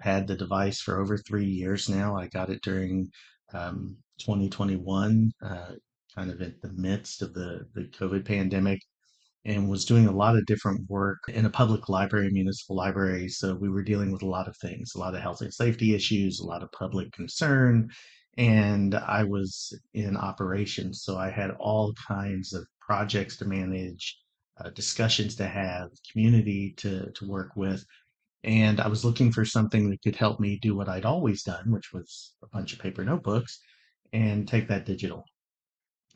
I've had the device for over 3 years now. I got it during 2021, kind of at the midst of the COVID pandemic, and was doing a lot of different work in a public library, municipal library. So we were dealing with a lot of things, a lot of health and safety issues, a lot of public concern. And I was in operations. So I had all kinds of projects to manage, discussions to have, community to work with. And I was looking for something that could help me do what I'd always done, which was a bunch of paper notebooks, and take that digital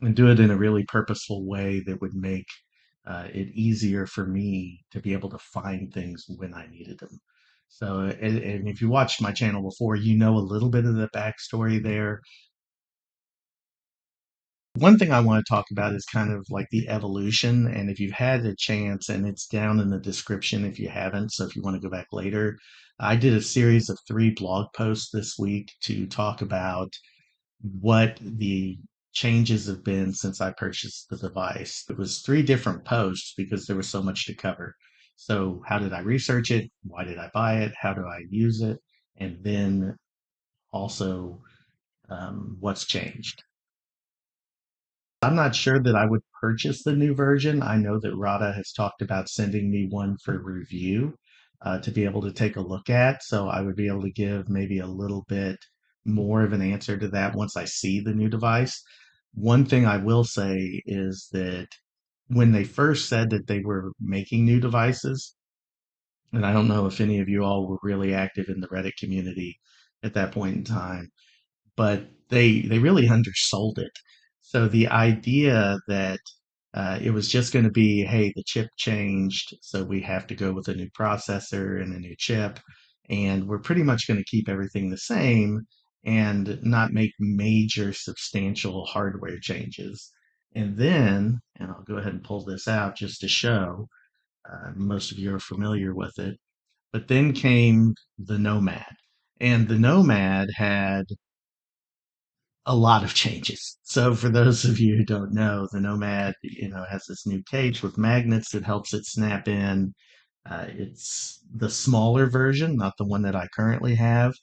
and do it in a really purposeful way that would make it easier for me to be able to find things when I needed them. So, and if you watched my channel before, you know a little bit of the backstory there. One thing I want to talk about is kind of like the evolution. And if you've had a chance, and it's down in the description if you haven't, so if you want to go back later, I did a series of 3 blog posts this week to talk about what the changes have been since I purchased the device. It was 3 different posts because there was so much to cover. So, how did I research it? Why did I buy it? How do I use it? And then also, what's changed? I'm not sure that I would purchase the new version. I know that Rada has talked about sending me one for review to be able to take a look at. So I would be able to give maybe a little bit more of an answer to that once I see the new device. One thing I will say is that when they first said that they were making new devices, and I don't know if any of you all were really active in the Reddit community at that point in time, but they really undersold it. So the idea that it was just going to be, hey, the chip changed, so we have to go with a new processor and a new chip, and we're pretty much going to keep everything the same and not make major substantial hardware changes. And then, and I'll go ahead and pull this out just to show, most of you are familiar with it, but then came the Nomad. And the Nomad had a lot of changes. So for those of you who don't know, the Nomad, has this new cage with magnets that helps it snap in. It's the smaller version, not the one that I currently have,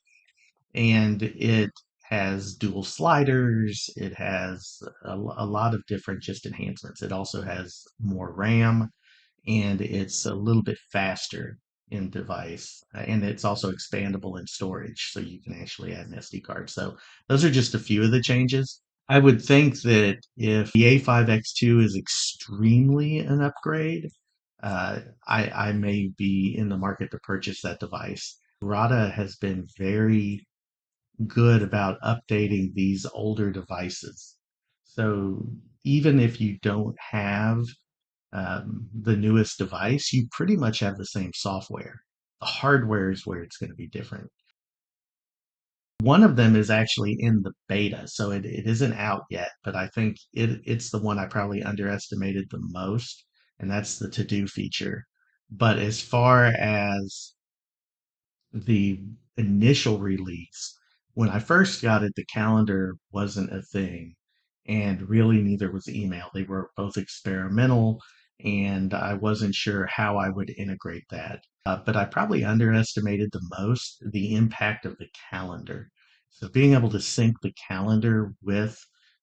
and it has dual sliders. It has a lot of different just enhancements. It also has more RAM, and it's a little bit faster in device, and it's also expandable in storage, so you can actually add an SD card. So those are just a few of the changes. I would think that if the A5X2 is extremely an upgrade, I may be in the market to purchase that device. Rada has been very good about updating these older devices. So even if you don't have the newest device, you pretty much have the same software. The hardware is where it's going to be different. One of them is actually in the beta, so it isn't out yet, but I think it's the one I probably underestimated the most, and that's the to do feature. But as far as the initial release, when I first got it, the calendar wasn't a thing, and really neither was email. They were both experimental, and I wasn't sure how I would integrate that. But I probably underestimated the most the impact of the calendar. So being able to sync the calendar with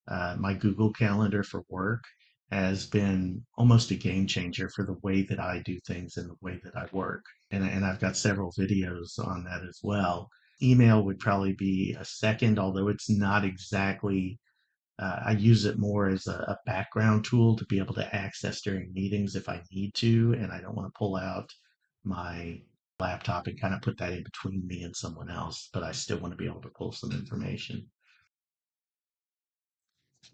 my Google Calendar for work has been almost a game changer for the way that I do things and the way that I work. And I've got several videos on that as well. Email would probably be a second, although it's not exactly, I use it more as a background tool to be able to access during meetings if I need to, and I don't want to pull out my laptop and kind of put that in between me and someone else, but I still want to be able to pull some information.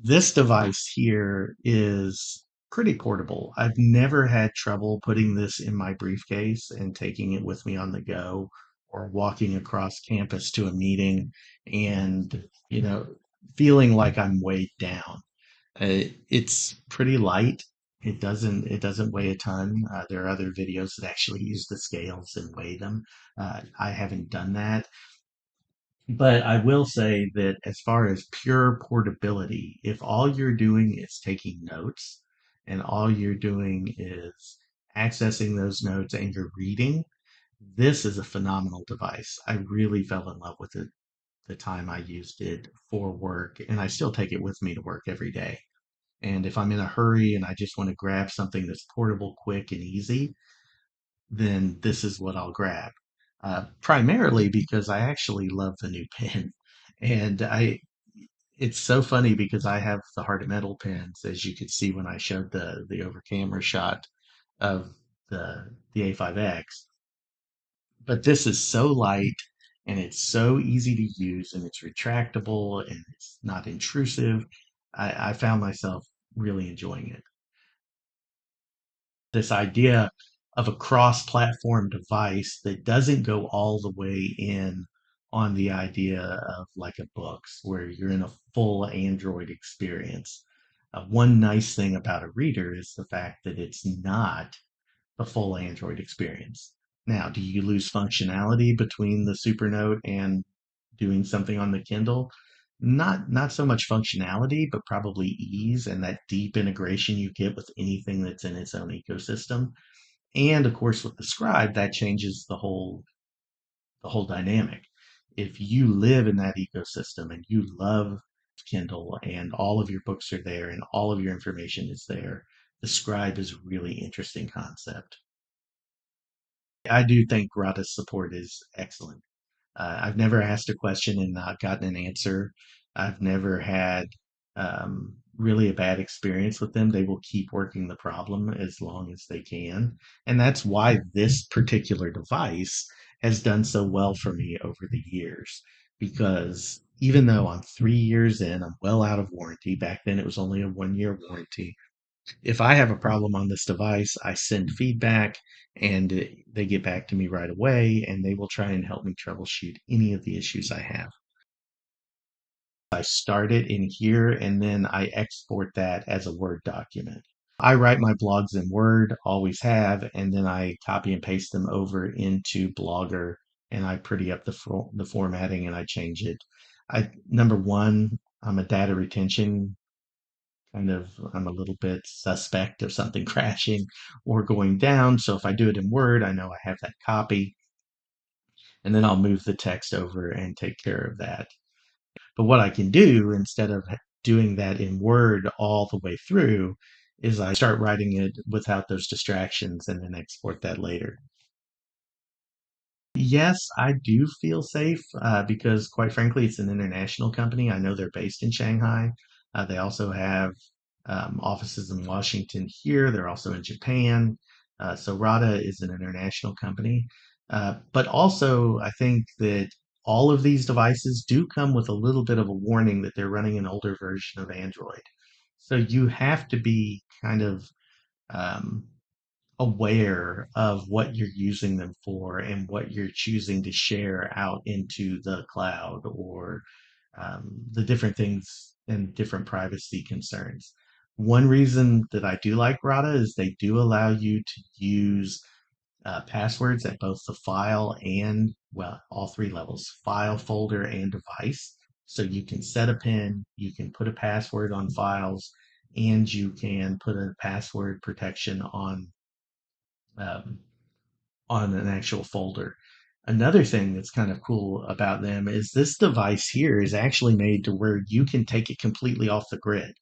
This device here is pretty portable. I've never had trouble putting this in my briefcase and taking it with me on the go or walking across campus to a meeting and, feeling like I'm weighed down. It's pretty light. It doesn't weigh a ton. There are other videos that actually use the scales and weigh them. I haven't done that. But I will say that as far as pure portability, if all you're doing is taking notes and all you're doing is accessing those notes and you're reading, This is a phenomenal device. I really fell in love with it the time I used it for work, and I still take it with me to work every day. And if I'm in a hurry and I just want to grab something that's portable, quick, and easy, then this is what I'll grab. Primarily because I actually love the new pen. And it's so funny because I have the Heart of Metal pens, as you could see when I showed the over camera shot of the A5X. But this is so light and it's so easy to use and it's retractable and it's not intrusive. I found myself really enjoying it. This idea of a cross-platform device that doesn't go all the way in on the idea of like a books where you're in a full Android experience. One nice thing about a reader is the fact that it's not a full Android experience. Now, do you lose functionality between the Supernote and doing something on the Kindle? Not so much functionality, but probably ease and that deep integration you get with anything that's in its own ecosystem. And of course, with the Scribe, that changes the whole dynamic. If you live in that ecosystem and you love Kindle and all of your books are there and all of your information is there, the Scribe is a really interesting concept. I do think Rada's support is excellent. I've never asked a question and not gotten an answer. I've never had really a bad experience with them. They will keep working the problem as long as they can. And that's why this particular device has done so well for me over the years. Because even though I'm 3 years in, I'm well out of warranty. Back then, it was only a 1 year warranty. If I have a problem on this device, I send feedback and they get back to me right away and they will try and help me troubleshoot any of the issues I have. I start it in here and then I export that as a Word document. I write my blogs in Word, always have, and then I copy and paste them over into Blogger and I pretty up the formatting and I change it. Number one, I'm a data retention kind of, I'm a little bit suspect of something crashing or going down. So if I do it in Word, I know I have that copy, and then I'll move the text over and take care of that. But what I can do instead of doing that in Word all the way through is I start writing it without those distractions and then export that later. Yes, I do feel safe because, quite frankly, it's an international company. I know they're based in Shanghai. They also have offices in Washington here. They're also in Japan. So RADA is an international company. But also, I think that all of these devices do come with a little bit of a warning that they're running an older version of Android. So you have to be kind of um, aware of what you're using them for and what you're choosing to share out into the cloud or the different things and different privacy concerns. One reason that I do like Rada is they do allow you to use passwords at both the file and, well, all three levels, file, folder, and device. So you can set a PIN, you can put a password on files, and you can put a password protection um, on an actual folder. Another thing that's kind of cool about them is this device here is actually made to where you can take it completely off the grid.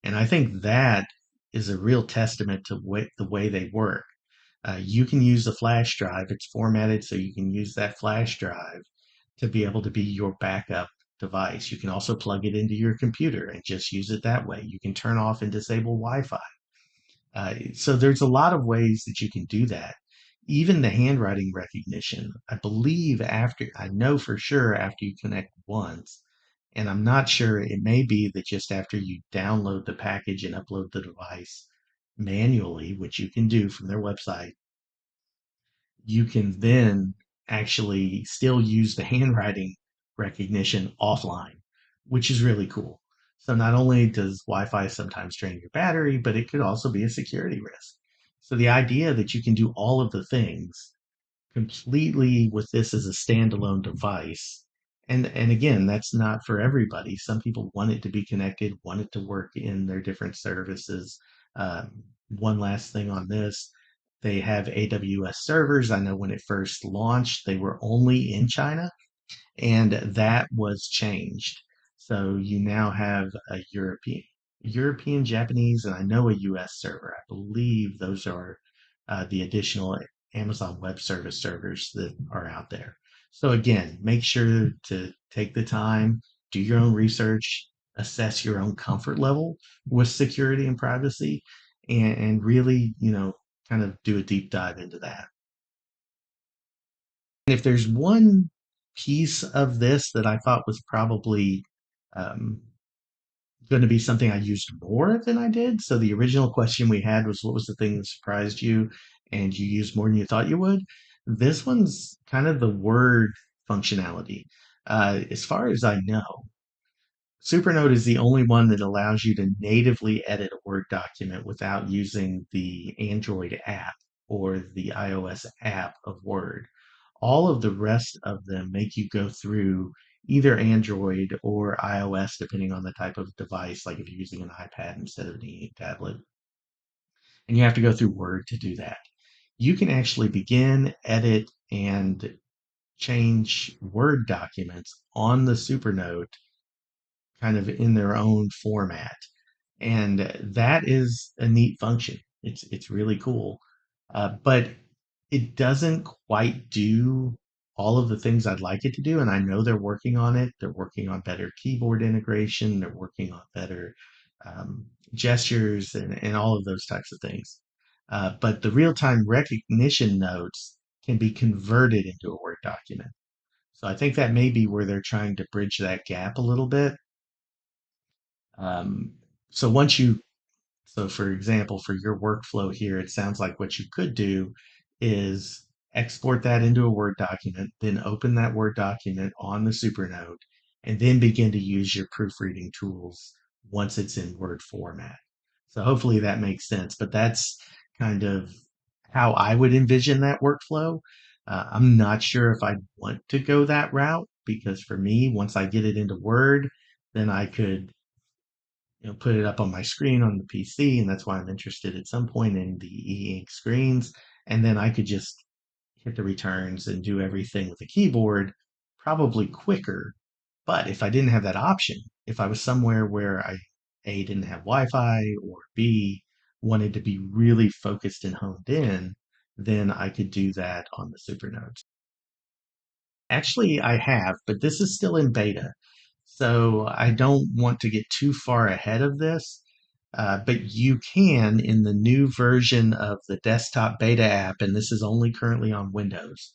And I think that is a real testament to the way they work. You can use a flash drive. It's formatted so you can use that flash drive to be able to be your backup device. You can also plug it into your computer and just use it that way. You can turn off and disable Wi-Fi. So there's a lot of ways that you can do that. Even the handwriting recognition, I believe I know for sure after you connect once, and I'm not sure, it may be that just after you download the package and upload the device manually, which you can do from their website, you can then actually still use the handwriting recognition offline, which is really cool. So not only does Wi-Fi sometimes drain your battery, but it could also be a security risk. So the idea that you can do all of the things completely with this as a standalone device, and again, that's not for everybody. Some people want it to be connected, want it to work in their different services. One last thing on this. They have AWS servers. I know when it first launched, they were only in China, and that was changed. So you now have a European, Japanese, and I know a US server. I believe those are the additional Amazon Web Service servers that are out there. So again, make sure to take the time, do your own research, assess your own comfort level with security and privacy, and really, kind of do a deep dive into that. If there's one piece of this that I thought was probably um, going to be something I used more than I did. So the original question we had was, what was the thing that surprised you and you used more than you thought you would? This one's kind of the word functionality. As far as I know, Supernote is the only one that allows you to natively edit a Word document without using the Android app or the iOS app of Word. All of the rest of them make you go through either Android or iOS, depending on the type of device, like if you're using an iPad instead of an tablet. And you have to go through Word to do that. You can actually begin, edit, and change Word documents on the Supernote kind of in their own format. And that is a neat function. It's really cool, but it doesn't quite do all of the things I'd like it to do. And I know they're working on it. They're working on better keyboard integration. They're working on better gestures and all of those types of things. But the real-time recognition notes can be converted into a Word document. So I think that may be where they're trying to bridge that gap a little bit. Um, so once you So, for example, for your workflow here, it sounds like what you could do is export that into a Word document, then open that Word document on the Supernote, and then begin to use your proofreading tools once it's in Word format. So, hopefully that makes sense, but that's kind of how I would envision that workflow. I'm not sure if I want to go that route because for me, once I get it into Word, then I could put it up on my screen on the PC, and that's why I'm interested at some point in the e-ink screens. And then I could just hit the returns and do everything with the keyboard probably quicker. But if I didn't have that option, if I was somewhere where I A didn't have Wi-Fi or B wanted to be really focused and honed in, then I could do that on the Supernotes. Actually, I have, but this is still in beta. So I don't want to get too far ahead of this. But you can, in the new version of the desktop beta app, and this is only currently on Windows,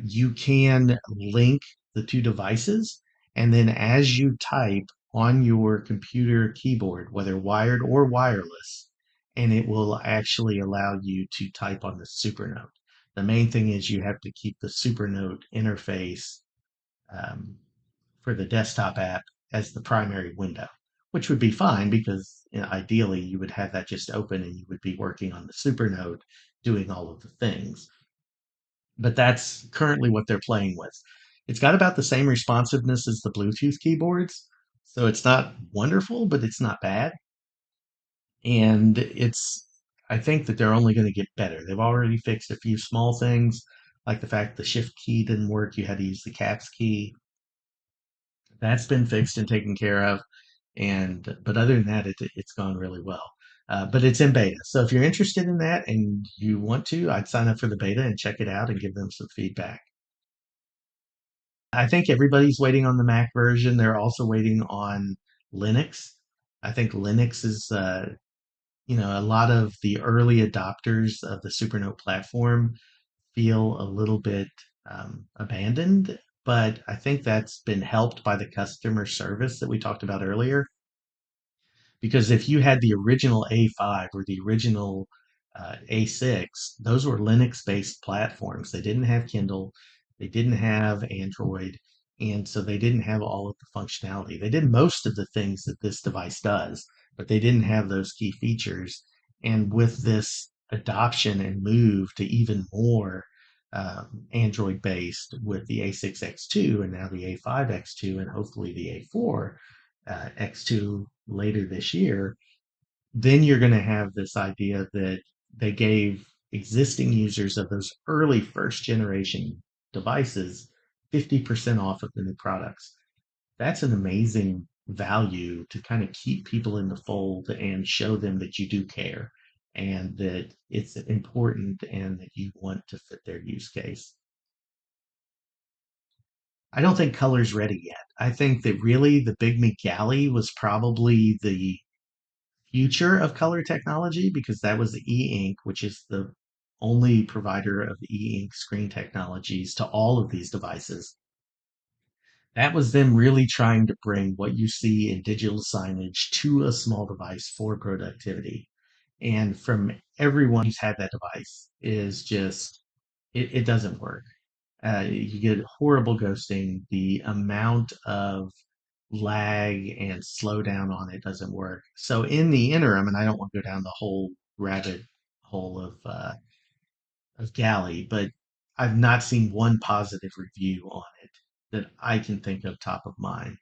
you can link the two devices. And then as you type on your computer keyboard, whether wired or wireless, and it will actually allow you to type on the Supernote. The main thing is you have to keep the Supernote interface um, for the desktop app as the primary window, which would be fine because ideally you would have that just open and you would be working on the Supernote doing all of the things. But that's currently what they're playing with. It's got about the same responsiveness as the Bluetooth keyboards. So it's not wonderful, but it's not bad. And I think that they're only going to get better. They've already fixed a few small things, like the fact the shift key didn't work. You had to use the caps key. That's been fixed and taken care of. But other than that, it's gone really well. But it's in beta. So if you're interested in that and you want to, I'd sign up for the beta and check it out and give them some feedback. I think everybody's waiting on the Mac version. They're also waiting on Linux. I think Linux is, a lot of the early adopters of the Supernote platform feel a little bit abandoned, but I think that's been helped by the customer service that we talked about earlier. Because if you had the original A5 or the original A6, those were Linux-based platforms. They didn't have Kindle, they didn't have Android, and so they didn't have all of the functionality. They did most of the things that this device does, but they didn't have those key features. And with this adoption and move to even more Android based with the A6X2 and now the A5X2 and hopefully the A4 X2 later this year, then you're going to have this idea that they gave existing users of those early first generation devices 50% off of the new products. That's an amazing value to kind of keep people in the fold and show them that you do care and that it's important and that you want to fit their use case. I don't think color's ready yet. I think that really the Big Meat Galley was probably the future of color technology because that was the e-ink, which is the only provider of e-ink screen technologies to all of these devices. That was them really trying to bring what you see in digital signage to a small device for productivity. And from everyone who's had that device is just, it doesn't work. You get horrible ghosting. The amount of lag and slowdown on it doesn't work. So in the interim, and I don't want to go down the whole rabbit hole of Galley, but I've not seen one positive review on it that I can think of top of mind.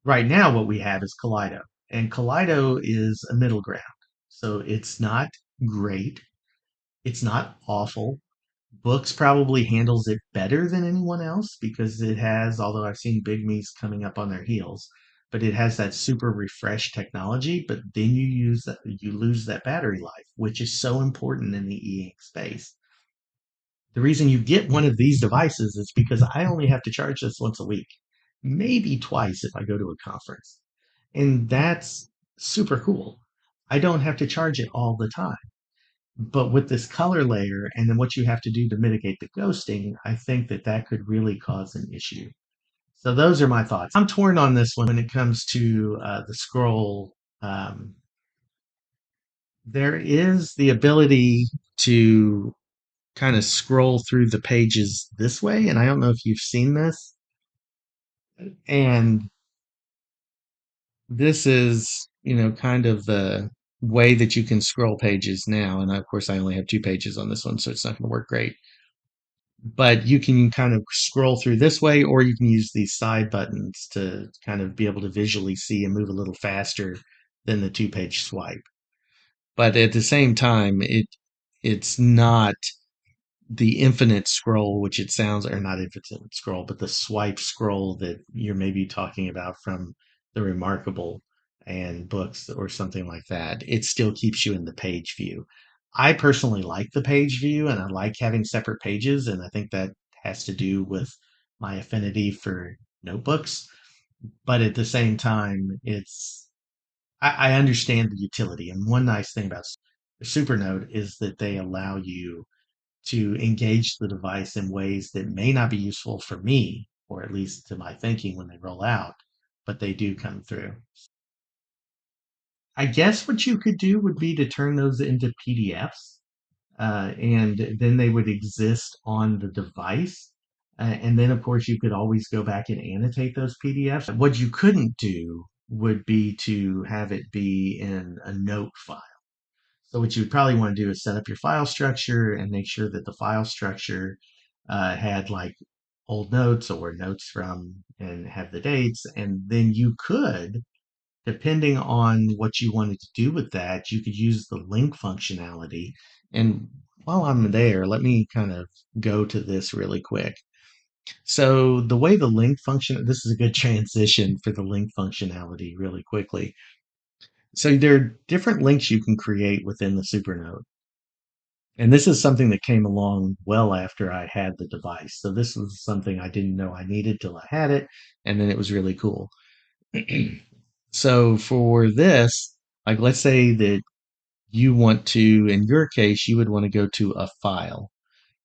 Right now, what we have is Kaleido, and Kaleido is a middle ground. So it's not great, it's not awful. Books probably handles it better than anyone else because it has, although I've seen Big Me's coming up on their heels, but it has that super refresh technology. But then you lose that battery life, which is so important in the e-ink space. The reason you get one of these devices is because I only have to charge this once a week, maybe twice if I go to a conference. And that's super cool. I don't have to charge it all the time. But with this color layer and then what you have to do to mitigate the ghosting, I think that that could really cause an issue. So those are my thoughts. I'm torn on this one when it comes to the scroll. Um, there is the ability to kind of scroll through the pages this way, and I don't know if you've seen this. And this is, kind of the way that you can scroll pages now. And of course, I only have two pages on this one, so it's not going to work great. But you can kind of scroll through this way, or you can use these side buttons to kind of be able to visually see and move a little faster than the two-page swipe. But at the same time, it's not the infinite scroll, which it sounds, or not infinite scroll, but the swipe scroll that you're maybe talking about from the Remarkable and books or something like that. It still keeps you in the page view. I personally like the page view and I like having separate pages, and I think that has to do with my affinity for notebooks. But at the same time, I understand the utility. And one nice thing about Supernote is that they allow you to engage the device in ways that may not be useful for me, or at least to my thinking when they roll out, but they do come through. I guess what you could do would be to turn those into PDFs, and then they would exist on the device. And then, of course, you could always go back and annotate those PDFs. What you couldn't do would be to have it be in a note file. So what you would probably want to do is set up your file structure and make sure that the file structure had like old notes or notes from and have the dates. And then you could, depending on what you wanted to do with that, you could use the link functionality. And while I'm there, let me kind of go to this really quick. So the way the link function, this is a good transition for the link functionality really quickly. So there are different links you can create within the Supernote. And this is something that came along well after I had the device. So this was something I didn't know I needed till I had it, and then it was really cool. So for this, like let's say that you want to, in your case, you would want to go to a file.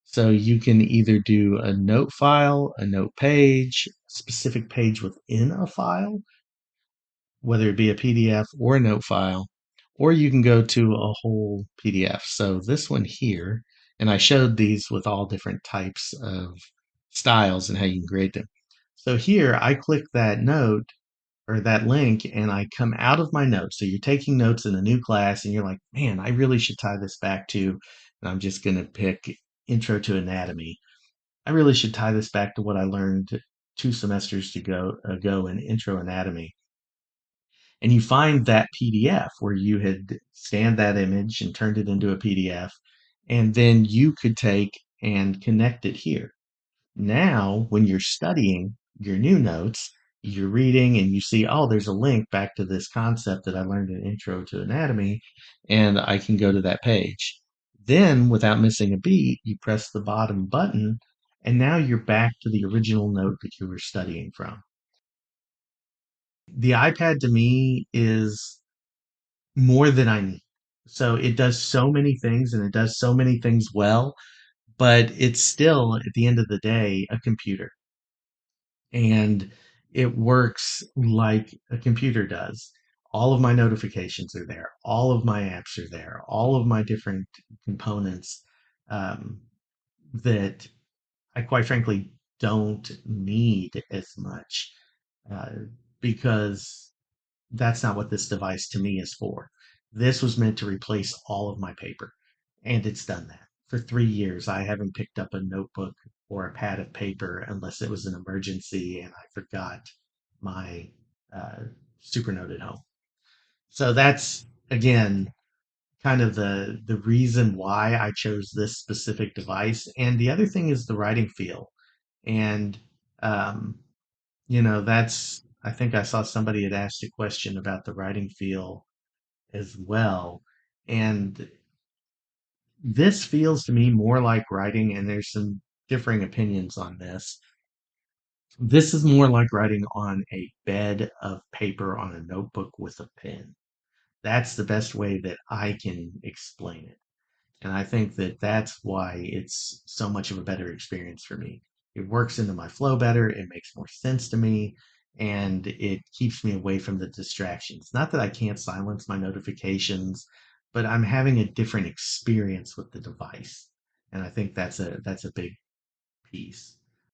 So you can either do a note file, a note page, a specific page within a file, whether it be a PDF or a note file, or you can go to a whole PDF. So this one here, and I showed these with all different types of styles and how you can grade them. So here I click that note or that link and I come out of my notes. So you're taking notes in a new class and you're like, man, I really should tie this back to, and I'm just going to pick Intro to Anatomy. I really should tie this back to what I learned 2 semesters ago in Intro Anatomy, and you find that PDF where you had scanned that image and turned it into a PDF, And then you could take and connect it here. Now, when you're studying your new notes, you're reading and you see, oh, there's a link back to this concept that I learned in Intro to Anatomy, and I can go to that page. Then, without missing a beat, you press the bottom button, and now you're back to the original note that you were studying from. The iPad to me is more than I need. So it does so many things and it does so many things well, but it's still, at the end of the day, a computer. And it works like a computer does. All of my notifications are there. All of my apps are there. All of my different components um, that I quite frankly don't need as much uh, because that's not what this device to me is for. This was meant to replace all of my paper, and it's done that. For 3 years, I haven't picked up a notebook or a pad of paper unless it was an emergency and I forgot my uh, Supernote at home. So that's, again, kind of the reason why I chose this specific device. And the other thing is the writing feel. And um, that's, I think I saw somebody had asked a question about the writing feel as well. And this feels to me more like writing, and there's some differing opinions on this. This is more like writing on a bed of paper on a notebook with a pen. That's the best way that I can explain it. And I think that that's why it's so much of a better experience for me. It works into my flow better, it makes more sense to me, and it keeps me away from the distractions. Not that I can't silence my notifications, but I'm having a different experience with the device. And I think that's a big piece.